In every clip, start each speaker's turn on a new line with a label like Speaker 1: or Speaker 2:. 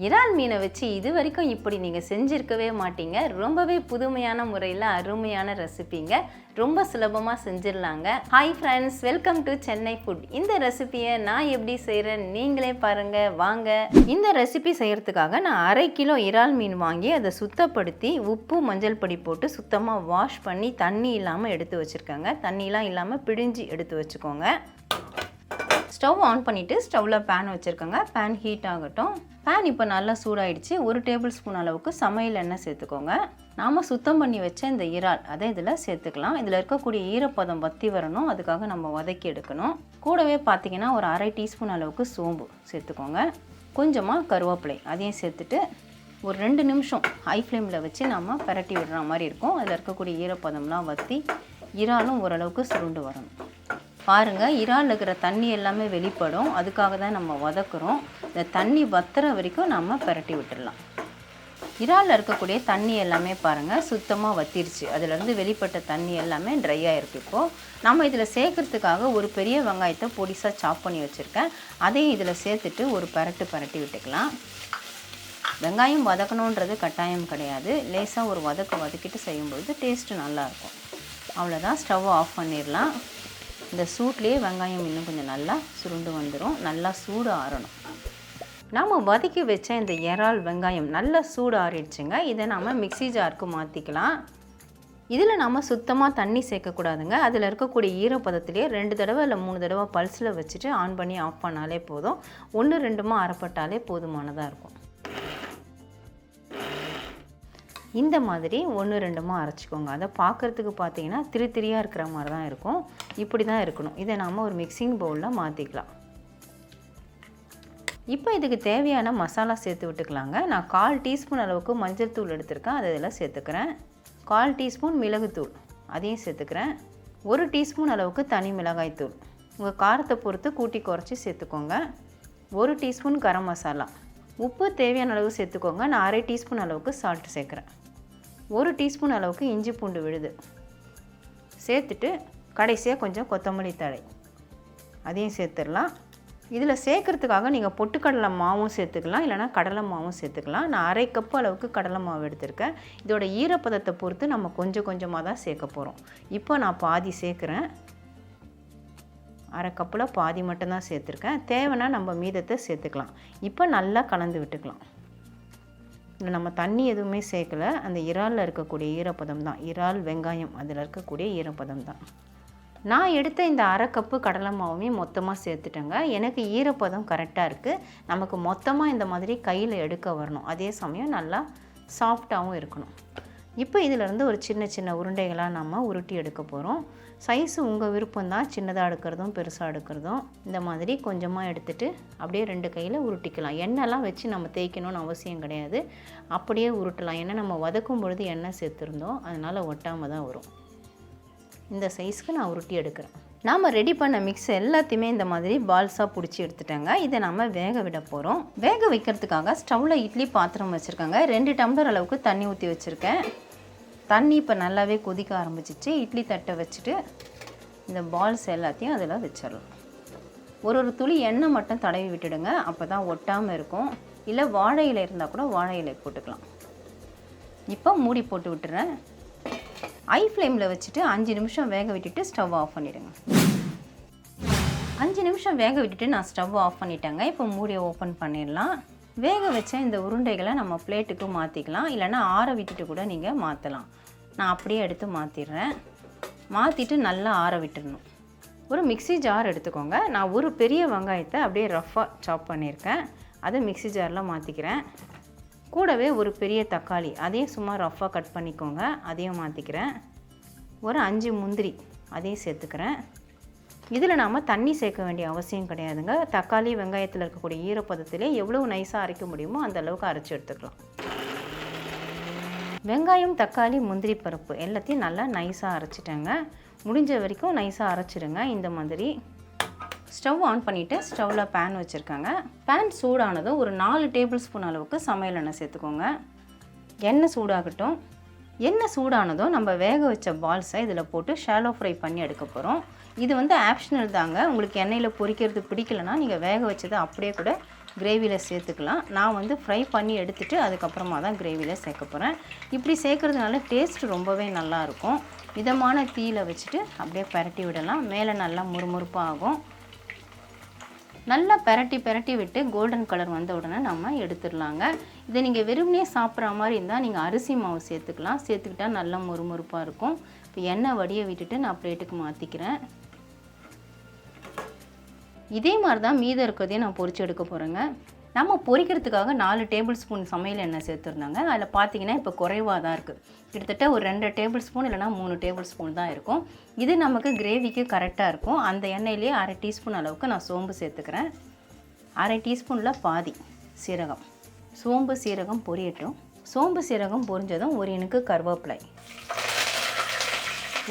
Speaker 1: இறால் மீனை வச்சு இது வரைக்கும் இப்படி நீங்கள் செஞ்சுருக்கவே மாட்டீங்க. ரொம்பவே புதுமையான முறையில் அருமையான ரெசிபிங்க. ரொம்ப சுலபமாக செஞ்சிடலாங்க. Hi friends, welcome to Chennai food. இந்த ரெசிபியை நான் எப்படி செய்கிறேன் நீங்களே பாருங்கள் வாங்க. இந்த ரெசிபி செய்கிறதுக்காக நான் 1/2 கிலோ இறால் மீன் வாங்கி அதை சுத்தப்படுத்தி உப்பு மஞ்சள் பொடி போட்டு சுத்தமாக வாஷ் பண்ணி தண்ணி இல்லாமல் எடுத்து வச்சுருக்கேங்க. தண்ணிலாம் இல்லாமல் பிழிஞ்சு எடுத்து வச்சுக்கோங்க. ஸ்டவ் ஆன் பண்ணிவிட்டு ஸ்டவ்வில் பேன் வச்சுருக்கோங்க. பேன் ஹீட் ஆகட்டும். பேன் இப்போ நல்லா சூடாயிடுச்சு. 1 டேபிள் ஸ்பூன் அளவுக்கு சமையல் எண்ணெய் சேர்த்துக்கோங்க. நாம் சுத்தம் பண்ணி வச்ச இந்த இறால் அதை இதில் சேர்த்துக்கலாம். இதில் இருக்கக்கூடிய ஈரப்பதம் வற்றி வரணும், அதுக்காக நம்ம வதக்கி எடுக்கணும். கூடவே பார்த்திங்கன்னா ஒரு 1/2 டீஸ்பூன் அளவுக்கு சோம்பு சேர்த்துக்கோங்க. கொஞ்சமாக கருவேப்பிலை அதையும் சேர்த்துட்டு ஒரு 2 நிமிஷம் ஹை ஃப்ளேமில் வச்சு நம்ம பரட்டி விடுற மாதிரி இருக்கும். அதில் இருக்கக்கூடிய ஈரப்பதம்லாம் வற்றி இறாலும் ஓரளவுக்கு சுருண்டு வரணும். பாருங்கள், இறால் இருக்கிற தண்ணி எல்லாமே வெளிப்படும், அதுக்காக தான் நம்ம வதக்குறோம். இந்த தண்ணி வத்துற வரைக்கும் நம்ம பரட்டி விட்டுடலாம். இறாலில் இருக்கக்கூடிய தண்ணி எல்லாமே பாருங்கள் சுத்தமாக வத்திருச்சு. அதிலேருந்து வெளிப்பட்ட தண்ணி எல்லாமே ட்ரை ஆகிருக்கு. இப்போது நம்ம இதில் சேர்க்குறதுக்காக ஒரு பெரிய வெங்காயத்தை பொடிசாக சாப் பண்ணி வச்சுருக்கேன். அதையும் இதில் சேர்த்துட்டு ஒரு பரட்டி விட்டுக்கலாம். வெங்காயம் வதக்கணுன்றது கட்டாயம் கிடையாது. லேசாக ஒரு வதக்கிட்டு செய்யும்பொழுது டேஸ்ட்டு நல்லாயிருக்கும். அவ்வளோதான், ஸ்டவ் ஆஃப் பண்ணிடலாம். இந்த சூட்லேயே வெங்காயம் இன்னும் கொஞ்சம் நல்லா சுருண்டு வந்துடும். நல்லா சூடு ஆறணும். நாம் வதக்கி வச்ச இந்த இறால் வெங்காயம் நல்லா சூடு ஆறிடுச்சுங்க. இதை நம்ம மிக்ஸி ஜாருக்கு மாற்றிக்கலாம். இதில் நம்ம சுத்தமாக தண்ணி சேர்க்கக்கூடாதுங்க. அதில் இருக்கக்கூடிய ஈரப்பதத்திலே 2 தடவை இல்லை 3 தடவை பல்ஸில் வச்சுட்டு ஆன் பண்ணி ஆஃப் பண்ணாலே போதும். 1-2 அரைப்பட்டாலே போதுமானதாக இருக்கும். இந்த மாதிரி 1-2 அரைச்சிக்கோங்க. அதை பார்க்குறதுக்கு பார்த்தீங்கன்னா திரியாக இருக்கிற மாதிரி தான் இருக்கும். இப்படி தான் இருக்கணும். இதை நாம் ஒரு மிக்சிங் பவுலில் மாற்றிக்கலாம். இப்போ இதுக்கு தேவையான மசாலா சேர்த்து விட்டுக்கலாங்க. நான் 1/4 டீஸ்பூன் அளவுக்கு மஞ்சள் தூள் எடுத்திருக்கேன், அதை இதில் சேர்த்துக்கிறேன். 1/4 டீஸ்பூன் மிளகுத்தூள் அதையும் சேர்த்துக்கிறேன். 1 டீஸ்பூன் அளவுக்கு தனி மிளகாய் தூள் உங்கள் காரத்தை பொறுத்து கூட்டி குறைச்சி சேர்த்துக்கோங்க. 1 டீஸ்பூன் கரம் மசாலா, உப்பு தேவையான அளவு சேர்த்துக்கோங்க. நான் 1/2 டீஸ்பூன் அளவுக்கு சால்ட் சேர்க்குறேன். 1 டீஸ்பூன் அளவுக்கு இஞ்சி பூண்டு விழுது சேர்த்துட்டு கடைசியாக கொஞ்சம் கொத்தமல்லி தழை அதையும் சேர்த்துடலாம். இதில் சேர்க்குறதுக்காக நீங்கள் பொட்டுக்கடலை மாவும் சேர்த்துக்கலாம், இல்லைனா கடலை மாவும் சேர்த்துக்கலாம். நான் 1/2 கப் அளவுக்கு கடலை மாவு எடுத்திருக்கேன். இதோட ஈரப்பதத்தை பொறுத்து நம்ம கொஞ்சமாக தான் சேர்க்க போகிறோம். இப்போ நான் பாதி சேர்க்குறேன். 1/2 கப்பில் பாதி மட்டும்தான் சேர்த்துருக்கேன். தேவைன்னா நம்ம மீதத்தை சேர்த்துக்கலாம். இப்போ நல்லா கலந்து விட்டுக்கலாம். நம்ம தண்ணி எதுவுமே சேர்க்கலை. அந்த இறாலில் இருக்கக்கூடிய ஈரப்பதம் தான், இறால் வெங்காயம் அதில் இருக்கக்கூடிய ஈரப்பதம் தான். நான் எடுத்த இந்த 1/2 கப்பு கடலை மாவுமே மொத்தமாக சேர்த்துட்டேங்க. எனக்கு ஈரப்பதம் கரெக்டாக இருக்குது. நமக்கு மொத்தமாக இந்த மாதிரி கையில் எடுக்க வரணும், அதே சமயம் நல்லா சாஃப்டாகவும் இருக்கணும். இப்போ இதிலேருந்து ஒரு சின்ன உருண்டைகளாக நம்ம உருட்டி எடுக்க போகிறோம். சைஸு உங்கள் விருப்பம் தான், சின்னதாக எடுக்கிறதும் பெருசாக எடுக்கிறதும். இந்த மாதிரி கொஞ்சமாக எடுத்துகிட்டு அப்படியே 2 கையில் உருட்டிக்கலாம். எண்ணெய்லாம் வச்சு நம்ம தேய்க்கணும்னு அவசியம் கிடையாது, அப்படியே உருட்டலாம். ஏன்னா நம்ம வதக்கும் பொழுது எண்ணெய் சேர்த்துருந்தோம், அதனால் ஒட்டாமல் தான் வரும். இந்த சைஸ்க்கு நான் உருட்டி எடுக்கிறேன். நாம் ரெடி பண்ண மிக்ஸ் எல்லாத்தையுமே இந்த மாதிரி பால்ஸாக பிடிச்சி எடுத்துட்டேங்க. இதை நம்ம வேக விட போகிறோம். வேக வைக்கிறதுக்காக ஸ்டவ்வில் இட்லி பாத்திரம் வச்சுருக்கேங்க. 2 டம்ளர் அளவுக்கு தண்ணி ஊற்றி வச்சுருக்கேன். தண்ணி இப்போ நல்லாவே கொதிக்க ஆரம்பிச்சிச்சு. இட்லி தட்டை வச்சுட்டு இந்த பால்ஸ் எல்லாத்தையும் அதில் வச்சிடலாம். ஒரு துளி எண்ணெய் மட்டும் தடவி விட்டுடுங்க, அப்போ தான் ஒட்டாமல் இருக்கும். இல்லை வாழை இலை இருந்தால் கூட வாழை இலை போட்டுக்கலாம். இப்போ மூடி போட்டு விட்டுறேன். ஹை ஃப்ளேமில் வச்சுட்டு 5 நிமிஷம் வேக விட்டுட்டு ஸ்டவ் ஆஃப் பண்ணிவிடுங்க. 5 நிமிஷம் வேக விட்டுட்டு நான் ஸ்டவ் ஆஃப் பண்ணிட்டேங்க. இப்போ மூடியை ஓப்பன் பண்ணிடலாம். வேக வச்ச இந்த உருண்டைகளை நம்ம பிளேட்டுக்கு மாற்றிக்கலாம், இல்லைனா ஆற விட்டுட்டு கூட நீங்கள் மாற்றலாம். நான் அப்படியே எடுத்து மாற்றிடுறேன். மாற்றிட்டு நல்லா ஆற விட்டுடணும். ஒரு மிக்ஸி ஜார் எடுத்துக்கோங்க. நான் ஒரு பெரிய வெங்காயத்தை அப்படியே ரஃப்பாக சாப் பண்ணியிருக்கேன், அதை மிக்ஸி ஜாரில் மாற்றிக்கிறேன். கூடவே ஒரு பெரிய தக்காளி அதையும் சும்மா ரஃப்பாக கட் பண்ணிக்கோங்க, அதையும் மாற்றிக்கிறேன். ஒரு 5 முந்திரி அதையும் சேர்த்துக்கிறேன். இதில் நாம் தண்ணி சேர்க்க வேண்டிய அவசியம் கிடையாதுங்க. தக்காளி வெங்காயத்தில் இருக்கக்கூடிய ஈரப்பதத்திலே எவ்வளோ நைஸாக அரைக்க முடியுமோ அந்த அளவுக்கு அரைச்சி எடுத்துக்கலாம். வெங்காயம், தக்காளி, முந்திரி பருப்பு எல்லாத்தையும் நல்லா நைஸாக அரைச்சிட்டேங்க. முடிஞ்ச வரைக்கும் நைஸாக அரைச்சிடுங்க. இந்த மாதிரி ஸ்டவ் ஆன் பண்ணிவிட்டு ஸ்டவ்வில் பேன் வச்சுருக்காங்க. பேன் சூடானதும் ஒரு 4 டேபிள் ஸ்பூன் அளவுக்கு சமையல் எண்ணெய் சேர்த்துக்கோங்க. எண்ணெய் சூடாகட்டும். எண்ணெய் சூடானதும் நம்ம வேக வச்ச பால்ஸை இதில் போட்டு ஷாலோ ஃப்ரை பண்ணி எடுக்க போகிறோம். இது ஆப்ஷனல் தாங்க. உங்களுக்கு எண்ணெயில் பொரிக்கிறது பிடிக்கலனா நீங்கள் வேக வச்சதை அப்படியே கூட கிரேவியில் சேர்த்துக்கலாம். நான் வந்து ஃப்ரை பண்ணி எடுத்துகிட்டு அதுக்கப்புறமா தான் கிரேவியில் சேர்க்க போகிறேன். இப்படி சேர்க்குறதுனால டேஸ்ட் ரொம்பவே நல்லாயிருக்கும். மிதமான தீயில் வச்சுட்டு அப்படியே பரட்டி விடலாம். மேலே நல்லா முறுமுறுப்பாக ஆகும். நல்லா பரட்டி விட்டு கோல்டன் கலர் வந்த உடனே நம்ம எடுத்துடலாங்க. இதை நீங்கள் வெறுமனே சாப்பிட்ற மாதிரி இருந்தால் நீங்கள் அரிசி மாவு சேர்த்துக்கலாம். சேர்த்துக்கிட்டால் நல்லா முறுமுறுப்பாக இருக்கும். இப்போ எண்ணெய் வடிய விட்டுட்டு நான் பிளேட்டுக்கு மாற்றிக்கிறேன். இதே மாதிரி தான் மீதம் இருக்கிறதையும் நான் பொரிச்சு எடுக்க போகிறேங்க. நம்ம பொரிக்கிறதுக்காக 4 டேபிள் ஸ்பூன் சமையல் எண்ணெய் சேர்த்துருந்தாங்க. அதில் பார்த்தீங்கன்னா இப்போ குறைவாக தான் இருக்குது. கிட்டத்தட்ட ஒரு 2 டேபிள் ஸ்பூன் இல்லைனா 3 டேபிள் ஸ்பூன் தான் இருக்கும். இது நமக்கு கிரேவிக்கு கரெக்டாக இருக்கும். அந்த எண்ணெயிலே 1/2 டீஸ்பூன் அளவுக்கு நான் சோம்பு சேர்த்துக்கிறேன். 1/2 டீஸ்பூனில் பாதி சீரகம். சோம்பு சீரகம் பொரியட்டும். சோம்பு சீரகம் பொரிஞ்சதும் ஒரு இனுக்கு கருவேப்பிலை,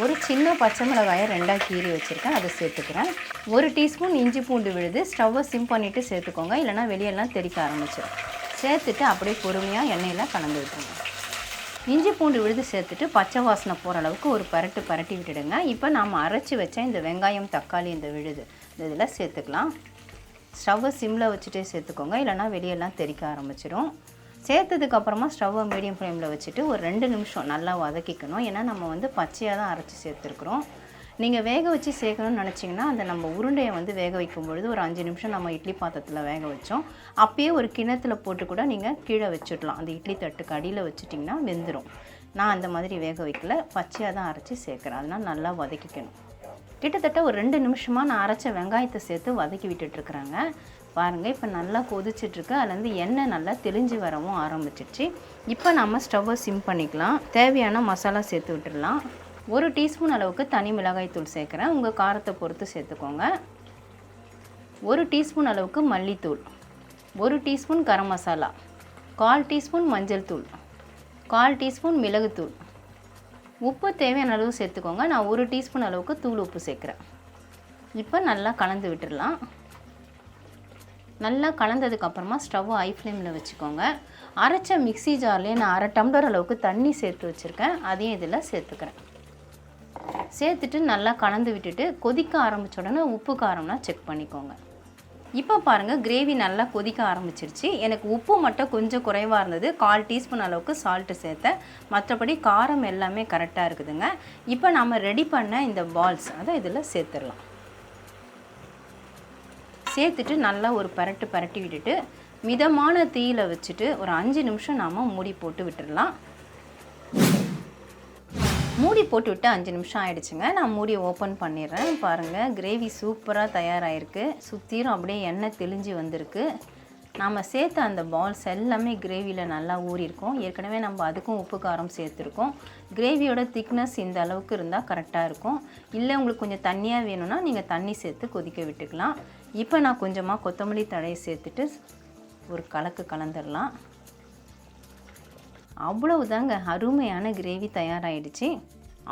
Speaker 1: ஒரு சின்ன பச்சை மிளகாயை 2ஆக கீறி வச்சுருக்கேன், அதை சேர்த்துக்கிறேன். 1 டீஸ்பூன் இஞ்சி பூண்டு விழுது. ஸ்டவ்வை சிம் பண்ணிவிட்டு சேர்த்துக்கோங்க, இல்லைனா வெளியெல்லாம் தெறிக்க ஆரம்பிச்சிடும். சேர்த்துட்டு அப்படியே பொறுமையாக எண்ணெயில் கலந்து விட்டுருங்க. இஞ்சி பூண்டு விழுது சேர்த்துட்டு பச்சை வாசனை போகிற அளவுக்கு ஒரு பரட்டி விட்டுடுங்க. இப்போ நாம் அரைச்சி வச்ச இந்த வெங்காயம் தக்காளி இந்த விழுது இதில் சேர்த்துக்கலாம். ஸ்டவ்வை சிம்மில் வச்சுட்டே சேர்த்துக்கோங்க, இல்லைனா வெளியெல்லாம் தெறிக்க ஆரம்பிச்சிடும். சேர்த்ததுக்கப்புறமா ஸ்டவ்வை மீடியம் ஃப்ளேமில் வச்சுட்டு ஒரு 2 நிமிஷம் நல்லா வதக்கிக்கணும். ஏன்னா நம்ம வந்து பச்சையாக தான் அரைச்சி சேர்த்துருக்குறோம். நீங்கள் வேக வச்சு சேர்க்கணும்னு நினச்சிங்கன்னா அந்த நம்ம உருண்டையை வந்து வேக வைக்கும் பொழுது ஒரு 5 நிமிஷம் நம்ம இட்லி பாத்திரத்தில் வேக வச்சோம். அப்பயே ஒரு கிணத்துல போட்டு கூட நீங்கள் கீழே வச்சுடலாம். அந்த இட்லி தட்டுக்கு அடியில் வச்சுட்டிங்கன்னா வெந்துடும். நான் அந்த மாதிரி வேக வைக்கல, பச்சையாக தான் அரைச்சி சேர்க்குறேன். அதனால் நல்லா வதக்கிக்கணும். கிட்டத்தட்ட ஒரு 2 நிமிஷமாக நான் அரைச்ச வெங்காயத்தை சேர்த்து வதக்கி விட்டுட்ருக்குறாங்க. பாருங்கள், இப்போ நல்லா கொதிச்சிட்ருக்கு. அதுலேருந்து எண்ணெய் நல்லா தெளிஞ்சு வரவும் ஆரம்பிச்சிடுச்சு. இப்போ நம்ம ஸ்டவ்வை சிம் பண்ணிக்கலாம். தேவையான மசாலா சேர்த்து விட்டுடலாம். 1 டீஸ்பூன் அளவுக்கு தனி மிளகாய் தூள் சேர்க்குறேன். உங்கள் காரத்தை பொறுத்து சேர்த்துக்கோங்க. 1 டீஸ்பூன் அளவுக்கு மல்லித்தூள், 1 டீஸ்பூன் கரம் மசாலா, 1/4 டீஸ்பூன் மஞ்சள் தூள், 1/4 டீஸ்பூன் மிளகுத்தூள், உப்பு தேவையான அளவு சேர்த்துக்கோங்க. நான் 1 டீஸ்பூன் அளவுக்கு தூள் உப்பு சேர்க்குறேன். இப்போ நல்லா கலந்து விட்டுடலாம். நல்லா கலந்ததுக்கப்புறமா ஸ்டவ்வை ஹை ஃப்ளேமில் வச்சுக்கோங்க. அரைச்ச மிக்ஸி ஜார்லேயே நான் 1/2 டம்ளர் அளவுக்கு தண்ணி சேர்த்து வச்சுருக்கேன். அதையும் இதில் சேர்த்துக்கிறேன். சேர்த்துட்டு நல்லா கலந்து விட்டுட்டு கொதிக்க ஆரம்பித்த உடனே உப்பு காரம்லாம் செக் பண்ணிக்கோங்க. இப்போ பாருங்கள், கிரேவி நல்லா கொதிக்க ஆரம்பிச்சிருச்சு. எனக்கு உப்பு மட்டும் கொஞ்சம் குறைவாக இருந்தது. 1/4 டீஸ்பூன் அளவுக்கு சால்ட்டு சேர்த்தேன். மற்றபடி காரம் எல்லாமே கரெக்டாக இருக்குதுங்க. இப்போ நம்ம ரெடி பண்ண இந்த பால்ஸ் அதை இதில் சேர்த்துடலாம். சேர்த்துட்டு நல்லா ஒரு பரட்டி விட்டுட்டு மிதமான தீயில் வச்சுட்டு ஒரு 5 நிமிஷம் நாம் மூடி போட்டு விட்டுடலாம். மூடி போட்டு விட்டு 5 நிமிஷம் ஆகிடுச்சுங்க. நான் மூடியை ஓப்பன் பண்ணிடுறேன். பாருங்கள், கிரேவி சூப்பராக தயாராகிருக்கு. சுற்றிலும் அப்படியே எண்ணெய் தெளிஞ்சு வந்திருக்கு. நாம் சேர்த்த அந்த பால்ஸ் எல்லாமே கிரேவியில் நல்லா ஊறியிருக்கும். ஏற்கனவே நம்ம அதுக்கும் உப்பு காரம் சேர்த்துருக்கோம். கிரேவியோட திக்னஸ் இந்த அளவுக்கு இருந்தால் கரெக்டாக இருக்கும். இல்லை உங்களுக்கு கொஞ்சம் தண்ணியாக வேணும்னா நீங்கள் தண்ணி சேர்த்து கொதிக்க விட்டுக்கலாம். இப்போ நான் கொஞ்சமாக கொத்தமல்லி தழையை சேர்த்துட்டு ஒரு கலந்துடலாம். அவ்வளவுதாங்க, அருமையான கிரேவி தயாராகிடுச்சு.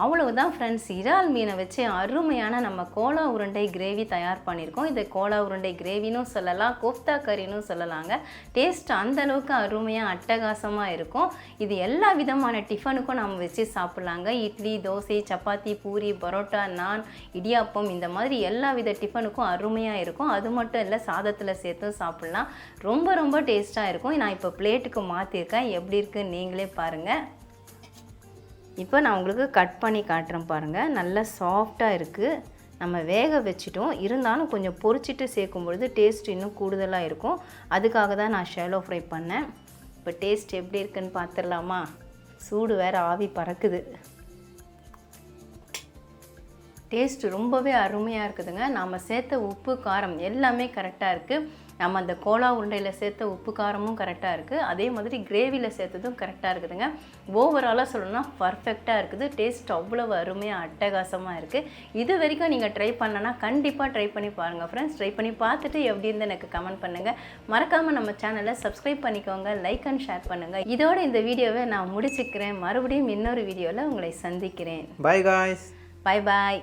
Speaker 1: அவ்வளவுதான் ஃப்ரெண்ட்ஸ், இறால் மீனை வச்சு அருமையான நம்ம கோலா உருண்டை கிரேவி தயார் பண்ணியிருக்கோம். இதை கோலா உருண்டை கிரேவினும் சொல்லலாம், கோஃப்தா கறினும் சொல்லலாங்க. டேஸ்ட் அந்தளவுக்கு அருமையாக அட்டகாசமாக இருக்கும். இது எல்லா விதமான டிஃபனுக்கும் நம்ம வச்சு சாப்பிட்லாங்க. இட்லி, தோசை, சப்பாத்தி, பூரி, பரோட்டா, நான், இடியாப்பம், இந்த மாதிரி எல்லா வித டிஃபனுக்கும் அருமையாக இருக்கும். அது மட்டும் இல்லை, சாதத்தில் சேர்த்தும் சாப்பிட்லாம். ரொம்ப ரொம்ப டேஸ்ட்டாக இருக்கும். நான் இப்போ பிளேட்டுக்கு மாற்றிருக்கேன். எப்படி இருக்குன்னு நீங்களே பாருங்கள். இப்போ நான் உங்களுக்கு கட் பண்ணி காட்டுறேன் பாருங்கள். நல்லா சாஃப்டாக இருக்குது. நம்ம வேக வச்சிட்டோம், இருந்தாலும் கொஞ்சம் பொரிச்சிட்டு சேர்க்கும் பொழுது டேஸ்ட் இன்னும் கூடுதலாக இருக்கும். அதுக்காக தான் நான் ஷாலோ ஃப்ரை பண்ணேன். இப்போ டேஸ்ட் எப்படி இருக்குன்னு பார்த்துடலாமா? சூடு வேறு ஆவி பறக்குது. டேஸ்ட் ரொம்பவே அருமையாக இருக்குதுங்க. நம்ம சேர்த்த உப்பு காரம் எல்லாமே கரெக்டாக இருக்குது. நம்ம அந்த கோலா உருண்டையில் சேர்த்த உப்பு காரமும் கரெக்டாக இருக்குது. அதே மாதிரி கிரேவியில் சேர்த்ததும் கரெக்டாக இருக்குதுங்க. ஓவராலாக சொல்லணும்னா பர்ஃபெக்டாக இருக்குது. டேஸ்ட் அவ்வளவு அருமையாக அட்டகாசமாக இருக்குது. இது வரைக்கும் நீங்கள் ட்ரை பண்ணனா கண்டிப்பாக ட்ரை பண்ணி பாருங்கள் ஃப்ரெண்ட்ஸ். ட்ரை பண்ணி பார்த்துட்டு எப்படி இருந்து எனக்கு கமெண்ட் பண்ணுங்கள். மறக்காமல் நம்ம சேனலை சப்ஸ்கிரைப் பண்ணிக்கோங்க, லைக் அண்ட் ஷேர் பண்ணுங்கள். இதோட இந்த வீடியோவை நான் முடிச்சுக்கிறேன். மறுபடியும் இன்னொரு வீடியோவில் உங்களை சந்திக்கிறேன்.
Speaker 2: By guys.
Speaker 1: Bye bye.